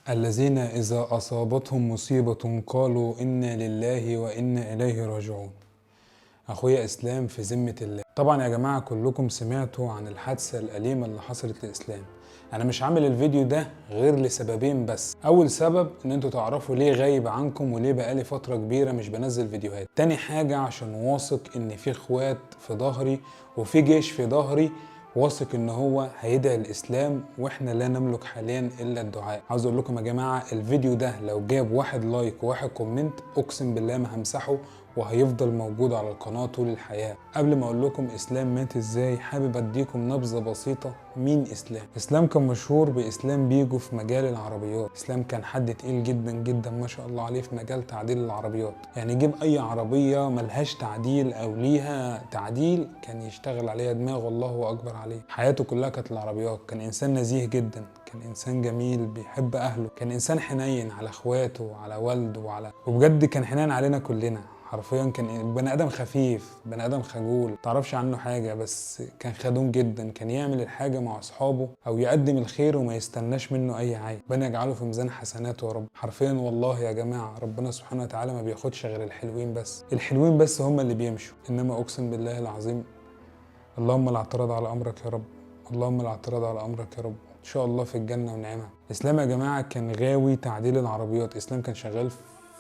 الذين إذا أصابتهم مصيبة قالوا إنا لله وإنا إليه راجعون. أخويا إسلام في ذمة الله. طبعا يا جماعة كلكم سمعتوا عن الحادثة الأليمة اللي حصلت لإسلام. أنا مش عامل الفيديو ده غير لسببين بس. أول سبب إن انتوا تعرفوا ليه غايب عنكم وليه بقالي فترة كبيرة مش بنزل فيديوهات. تاني حاجة عشان واثق إن في إخوات في ظهري وفي جيش في ظهري واثق ان هو هيدعي الاسلام، واحنا لا نملك حاليا الا الدعاء. عاوز اقول لكم يا جماعه الفيديو ده لو جاب 1 لايك و1 كومنت اقسم بالله ما همسحه وهيفضل موجود على القناه طول الحياه. قبل ما اقول لكم اسلام مات ازاي حابب اديكم نبذه بسيطه. مين اسلام؟ اسلام كان مشهور باسلام بيجو في مجال العربيات. اسلام كان حد تقيل جدا جدا ما شاء الله عليه في مجال تعديل العربيات، يعني يجيب اي عربيه ملهاش تعديل او ليها تعديل كان يشتغل عليها دماغه الله اكبر عليه. حياته كلها كانت العربيات. كان انسان نزيه جدا، كان انسان جميل بيحب اهله، كان انسان حنين على اخواته وعلى والده وبجد كان حنين علينا كلنا حرفيا. كان بني ادم خفيف، بني ادم خجول، متعرفش عنه حاجه، بس كان خدوم جدا. كان يعمل الحاجه مع اصحابه او يقدم الخير وما يستناش منه اي حاجه. ربنا يجعله في ميزان حسناته يا رب. حرفيا والله يا جماعه ربنا سبحانه وتعالى ما بياخدش غير الحلوين بس. الحلوين بس هم اللي بيمشوا، انما اقسم بالله العظيم اللهم لا اعتراض على امرك يا رب، اللهم لا اعتراض على امرك يا رب، ان شاء الله في الجنه ونعمها. اسلام يا جماعه كان غاوي تعديل العربيات. اسلام كان شغال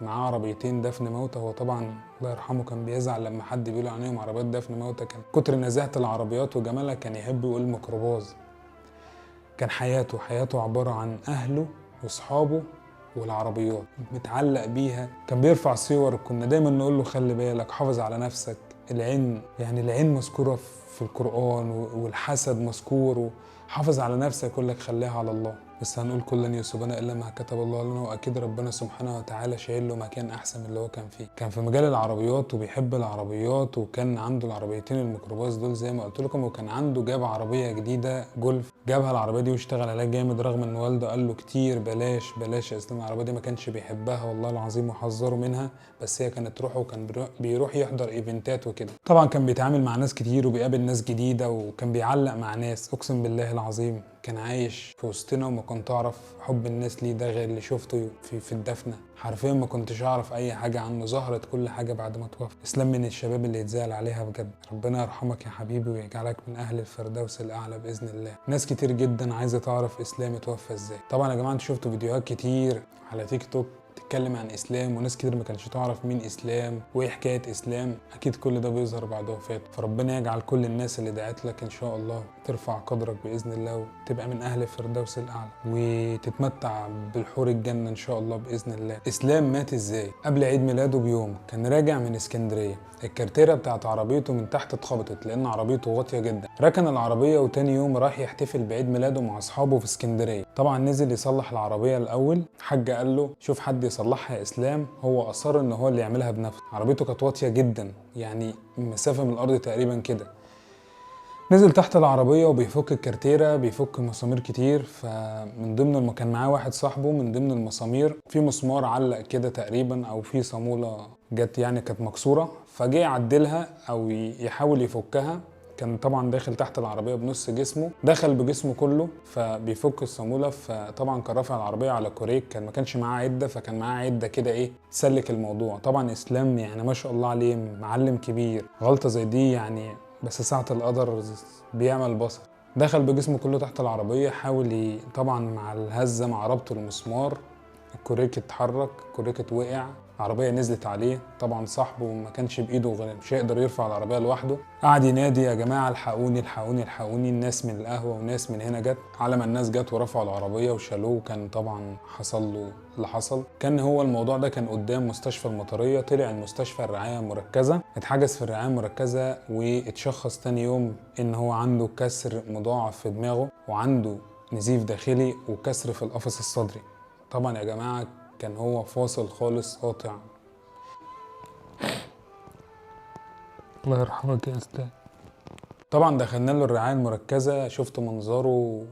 معاه عربيتين دفن موتى. هو طبعا الله يرحمه كان بيزعل لما حد بيقول عليهم عربيات دفن موتى، كان كتر نزاهه العربيات وجمالها كان يحب يقول ميكروباص. كان حياته عباره عن اهله واصحابه والعربيات، متعلق بيها. كان بيرفع صور، كنا دايما نقول له خلي بالك، حافظ على نفسك. العين، يعني العين مذكوره في القرآن والحسد مذكور، وحافظ على نفسك يقول لك خليها على الله. بس هنقول كل لن يصيبنا الا ما كتب الله لنا، واكيد ربنا سبحانه وتعالى شايل له مكان احسن من اللي هو كان فيه. كان في مجال العربيات وبيحب العربيات، وكان عنده العربيتين الميكروباص دول زي ما قلت لكم، وكان عنده جاب عربيه جديده جولف. جابها العربيه دي واشتغل عليها جامد، رغم ان والده قال له كتير بلاش بلاش يا اسلام العربيه دي، ما كانش بيحبها والله العظيم وحذره منها، بس هي كانت روحه وكان بيروح يحضر ايفنتات وكده. طبعا كان بيتعامل مع ناس كتير وبيقابل ناس جديده، وكان بيعلق مع ناس. اقسم بالله العظيم كان عايش في وسطنا، وما كنت اعرف حب الناس ليه ده غير اللي شفته في الدفنه. حرفيا ما كنتش اعرف اي حاجه عنه، ظهرت كل حاجه بعد ما توفى. اسلام من الشباب اللي يتزعل عليها بجد. ربنا يرحمك يا حبيبي ويجعلك من اهل الفردوس الاعلى باذن الله. ناس كتير جدا عايزه تعرف اسلام اتوفى ازاي. طبعا يا جماعه انتوا شفتوا فيديوهات كتير على تيك توك بتتكلم عن اسلام، وناس كتير ما كانتش تعرف مين اسلام وايه حكايه اسلام. اكيد كل ده بيظهر بعد وفاته. فربنا يجعل كل الناس اللي دعت لك ان شاء الله ترفع قدرك باذن الله، وتبقى من اهل الفردوس الاعلى، وتتمتع بالحور الجنه ان شاء الله باذن الله. اسلام مات ازاي؟ قبل عيد ميلاده بيوم كان راجع من اسكندريه، الكارتيره بتاعت عربيته من تحت اتخبطت لان عربيته واطيه جدا. ركن العربيه وتاني يوم راح يحتفل بعيد ميلاده مع اصحابه في اسكندريه. طبعا نزل يصلح العربيه الاول، حاج قال له شوف حد يصلحها يا اسلام. هو اصر ان هو اللي يعملها بنفسه. عربيته كانت واطيه جدا، يعني مسافه من الارض تقريبا كده. نزل تحت العربيه وبيفك الكارتيره، بيفك مسامير كتير. فمن ضمن كان معاه واحد صاحبه، من ضمن المسامير في مسمار علق كده تقريبا، او في صاموله جت يعني كانت مكسوره، فجه يعدلها او يحاول يفكها. كان طبعا داخل تحت العربيه بنص جسمه، دخل بجسمه كله فبيفك الصاموله. فطبعا كان رافع العربيه على كوريك، كان ما كانش معاه عده، فكان معاه عده كده ايه تسلك الموضوع. طبعا اسلام يعني ما شاء الله عليه معلم كبير، غلطه زي دي يعني بس ساعة القدر بيعمل بصر. دخل بجسمه كله تحت العربية، حاول طبعا مع الهزة مع ربط المسمار الكوريك اتحرك، الكوريك اتوقع، العربية نزلت عليه. طبعا صاحبه ما كانش بإيده غير مش هيقدر يرفع العربية لوحده. قعد ينادي يا جماعة الحقوني الحقوني الحقوني. الناس من القهوة وناس من هنا جت. على ما الناس جت ورفعوا العربية وشالوه، وكان طبعا حصل له اللي حصل. كان هو الموضوع ده كان قدام مستشفى المطرية، طلع المستشفى الرعاية المركزة، اتحجز في الرعاية المركزة، واتشخص تاني يوم ان هو عنده كسر مضاعف في دماغه، وعنده نزيف داخلي وكسر في القفص الصدري. طبعا يا جماعة كان هو فاصل خالص قاطع. الله يرحمك يا استاذ. طبعا دخلنا له الرعاية المركزة، شفت منظره.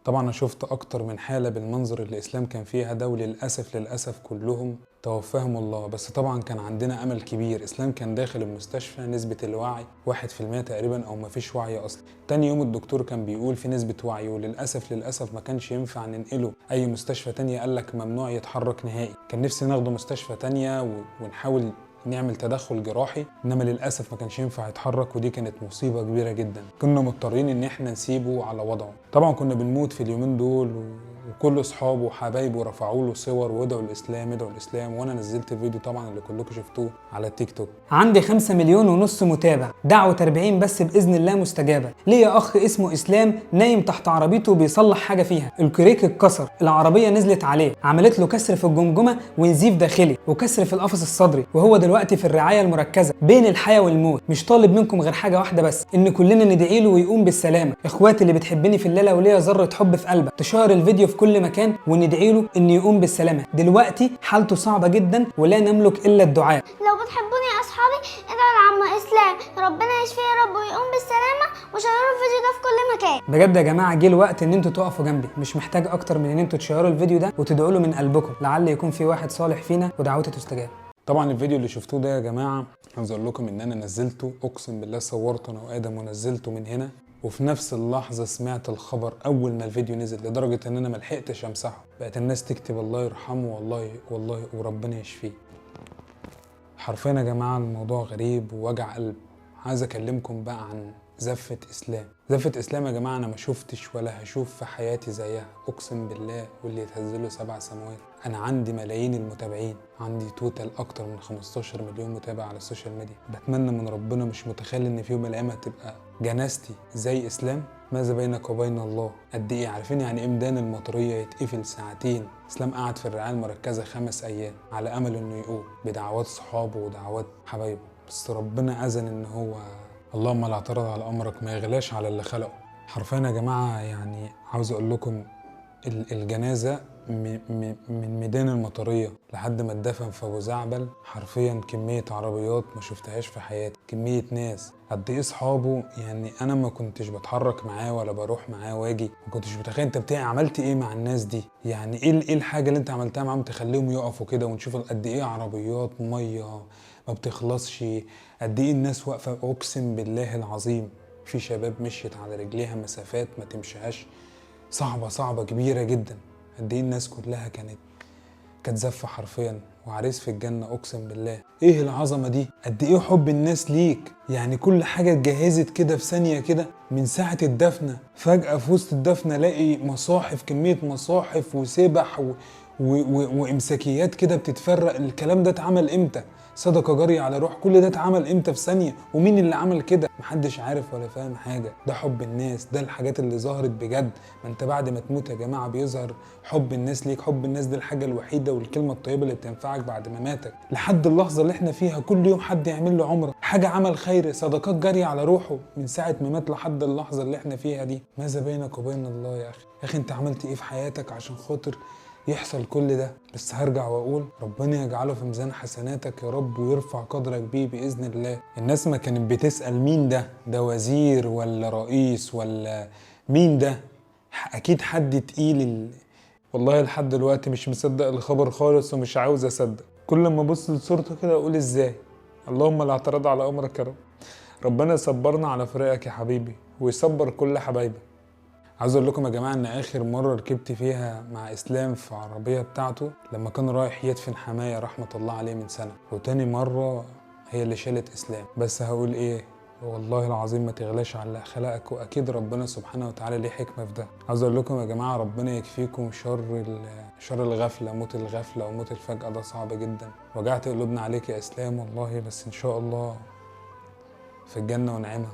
طبعا انا شفت اكتر من حالة بالمنظر اللي اسلام كان فيها ده، وللأسف كلهم توفاهم الله. بس طبعا كان عندنا امل كبير. اسلام كان داخل المستشفى نسبة الوعي 1% تقريبا او مفيش وعي اصلا. تاني يوم الدكتور كان بيقول في نسبة وعي، وللاسف ما كانش ينفع ننقله اي مستشفى تانية، قال لك ممنوع يتحرك نهائي. كان نفسي ناخده مستشفى تانية ونحاول نعمل تدخل جراحي، انما للاسف ما كانش ينفع يتحرك، ودي كانت مصيبه كبيره جدا. كنا مضطرين ان احنا نسيبه على وضعه. طبعا كنا بنموت في اليومين دول، وكل اصحابه وحبايبه رفعوا له صور وادعوا الاسلام ادعوا الاسلام، وانا نزلت الفيديو طبعا اللي كلكم شفتوه على التيك توك. عندي 5 مليون ونص متابع، دعوة 40 بس بإذن الله مستجابة. ليا أخ اسمه إسلام نايم تحت عربيته وبيصلح حاجة فيها، الكريك اتكسر، العربية نزلت عليه، عملت له كسر في الجمجمة ونزيف داخلي وكسر في القفص الصدري، وهو دلوقتي في الرعاية المركزة بين الحياة والموت. مش طالب منكم غير حاجة واحدة بس، إن كلنا ندعي له ويقوم بالسلامة. إخواتي اللي بتحبني في الله، لو ليا ذرة حب في قلبك تشير الفيديو في كل مكان وندعي له إن يقوم بالسلامة. دلوقتي حالته صعبة جدا ولا نملك إلا الدعاء. لو بتحبوني يا اصحابي ادعوا لعم اسلام ربنا يشفيه يا رب ويقوم بالسلامه، وشيروا الفيديو ده في كل مكان. بجد يا جماعه جه الوقت ان انتوا تقفوا جنبي، مش محتاج اكتر من ان انتوا تشيروا الفيديو ده وتدعوا له من قلبكم، لعل يكون في واحد صالح فينا ودعوته تستجاب. طبعا الفيديو اللي شفتوه ده يا جماعه عاوز اقول لكم ان انا نزلته، اقسم بالله صورته انا وادم ونزلته من هنا، وفي نفس اللحظه سمعت الخبر اول ما الفيديو نزل، لدرجه ان انا ما لحقتش امسحه. بقت الناس تكتب الله يرحمه والله وربنا يشفيه. حرفيا يا جماعه الموضوع غريب ووجع قلب. عايز اكلمكم بقى عن زفة إسلام. زفة إسلام يا جماعة أنا ما شفتش ولا هشوف في حياتي زيها، أقسم بالله واللي يتهزله 7 سماوات. أنا عندي ملايين المتابعين، عندي توتال أكتر من 15 مليون متابع على السوشيال ميديا. بتمنى من ربنا، مش متخيل إن في يوم من الأيام هتبقى جنازتي زي إسلام. ماذا بينك وبين الله؟ قد إيه عارفين يعني إيه ميدان المطرية يتقفل ساعتين؟ إسلام قعد في الرعاية المركزة 5 أيام على أمل إنه يقوم بدعوات صحابه ودعوات حبايبه، بس ربنا أذن إن هو اللهم لا اعترض على امرك ما يغلاش على اللي خلقه. حرفيا يا جماعه يعني عاوز اقول لكم الجنازه من ميدان المطريه لحد ما اتدفن في ابو زعبل، حرفيا كميه عربيات ما شفتهاش في حياتي، كميه ناس قد ايه اصحابه. يعني انا ما كنتش بتحرك معاه ولا بروح معاه واجي، ما كنتش متخيل انت عملت ايه مع الناس دي. يعني ايه الحاجه اللي انت عملتها معاهم تخليهم يقفوا كده، ونشوف قد ايه عربيات ميه ما بتخلصش، قد ايه الناس واقفه. اقسم بالله العظيم في شباب مشيت على رجليها مسافات ما تمشيهاش، صعبه كبيره جدا. قد ايه الناس كلها كانت زفه حرفيا، وعريس في الجنه. اقسم بالله ايه العظمه دي، قد ايه حب الناس ليك. يعني كل حاجه اتجهزت كده في ثانيه كده من ساعه الدفنه، فجاه في وسط الدفنه الاقي مصاحف، كميه مصاحف وسبح وامساكيات كده بتتفرق. الكلام ده اتعمل امتى؟ صدقه جاريه على روح، كل ده اتعمل امتى في ثانيه؟ ومين اللي عمل كده؟ محدش عارف ولا فاهم حاجه. ده حب الناس، ده الحاجات اللي ظهرت بجد. ما انت بعد ما تموت يا جماعه بيظهر حب الناس ليك. حب الناس دي الحاجه الوحيده والكلمه الطيبه اللي بتنفعك بعد ما ماتك لحد اللحظه اللي احنا فيها. كل يوم حد يعمل له عمره، حاجه عمل خير، صدقات جاريه على روحه من ساعه ما مات لحد اللحظه اللي احنا فيها دي. ماذا بينك وبين الله يا اخي؟ يا اخي انت عملت ايه في حياتك عشان خاطر يحصل كل ده؟ بس هرجع واقول ربنا يجعله في ميزان حسناتك يا رب، ويرفع قدرك بيه باذن الله. الناس ما كانت بتسال مين ده وزير ولا رئيس ولا مين ده؟ اكيد حد تقيل. والله لحد دلوقتي مش مصدق الخبر خالص ومش عاوز اصدق. كل ما ابص لصورته كده اقول ازاي؟ اللهم لا اعتراض على امرك يا رب. ربنا يصبرنا على فراقك يا حبيبي ويصبر كل حبايبك. عاوز اقول لكم يا جماعه ان اخر مره ركبت فيها مع اسلام في عربيه بتاعته لما كان رايح يدفن حمايه رحمه الله عليه من سنه، وتاني مره هي اللي شالت اسلام. بس هقول ايه، والله العظيم ما تغلاش على خلقك، واكيد ربنا سبحانه وتعالى ليه حكمه في ده. عاوز اقول لكم يا جماعه ربنا يكفيكم شر الغفله. موت الغفله وموت الفجأه ده صعب جدا. وجعت قلوبنا عليك يا اسلام والله، بس ان شاء الله في الجنه ونعيمها.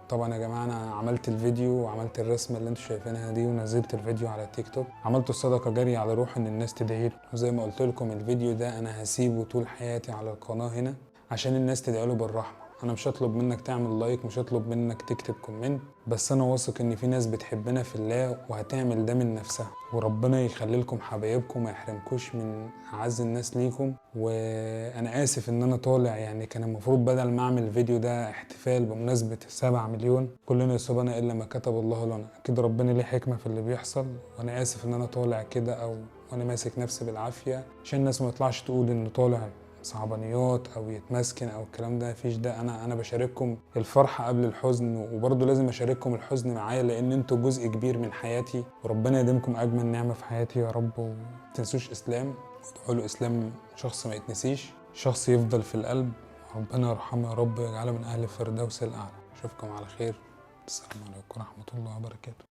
طبعا يا جماعه انا عملت الفيديو وعملت الرسمه اللي انتم شايفينها دي ونزلت الفيديو على التيك توك، عملت الصدقه جاريه على روح ان الناس تدعي له. وزي ما قلت لكم الفيديو ده انا هسيبه طول حياتي على القناه هنا عشان الناس تدعي له بالرحمه. انا مش هطلب منك تعمل لايك، مش هطلب منك تكتب كومنت، بس انا واثق ان في ناس بتحبنا في الله وهتعمل ده من نفسها. وربنا يخلي لكم حبايبكم ما يحرمكوش من اعز الناس ليكم. وانا اسف ان انا طالع، يعني كان المفروض بدل ما اعمل الفيديو ده احتفال بمناسبه 7 مليون كلنا يصيبنا الا ما كتب الله لنا. اكيد ربنا ليه حكمه في اللي بيحصل، وانا اسف ان انا طالع كده او وانا ماسك نفسي بالعافيه عشان الناس ما تطلعش تقول انه طالع صعبانيات او يتمسكن او الكلام ده. مفيش ده. انا بشارككم الفرحه قبل الحزن، وبرضه لازم اشارككم الحزن معايا لان انتوا جزء كبير من حياتي، وربنا يديمكم اجمل نعمه في حياتي يا رب. ومتنسوش اسلام، وادعوا له. اسلام شخص ما يتنسيش، شخص يفضل في القلب. ربنا يرحمه يا رب ويجعله من اهل الفردوس الاعلى. اشوفكم على خير. السلام عليكم ورحمه الله وبركاته.